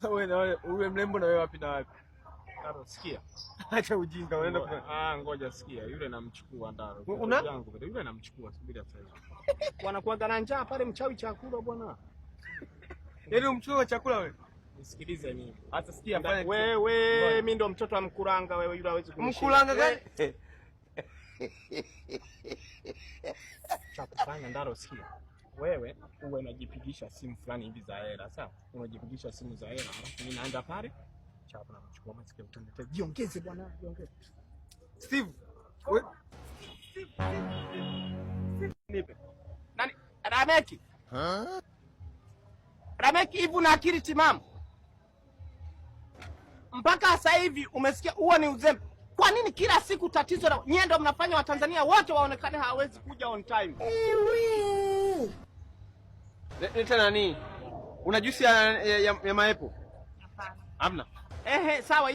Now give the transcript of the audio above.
Wewe na wewe mrembo na wewe wapi na wapi? Ndaro sikia. Acha ujinga unaenda kwa. Ngoja sikia. Yule namchukua Ndaro. Yangu yule namchukua, subiri sasa. Wanakuaga na njaa pale mchawi chakula bwana. Yaani umchukue chakula wewe. Nisikilize mimi. Hata sikia fanya wewe mimi ndo mtoto wa Mkuranga, wewe yule hawezi kunishinda. Mkuranga gani? Cha kufanya Ndaro sikia. Wewe uwe unajipigisha simu fulani hivi za hela, sawa? Unajipigisha simu za hela, alafu mimi naenda pale, chapa na mchukua masikia utaniletea. Jiongeze bwana, jiongeze. Steve. Wewe nipe. Nani? Rameki. Rameki, hivi una akili timamu? Mpaka sasa hivi umesikia huo ni uzembe. Kwa nini kila siku tatizo la nyie ndio mnafanya Watanzania wote waonekane hawezi kuja on time? Leta nani? Una juice ya maepo? Hapana. Hamna. Sawa.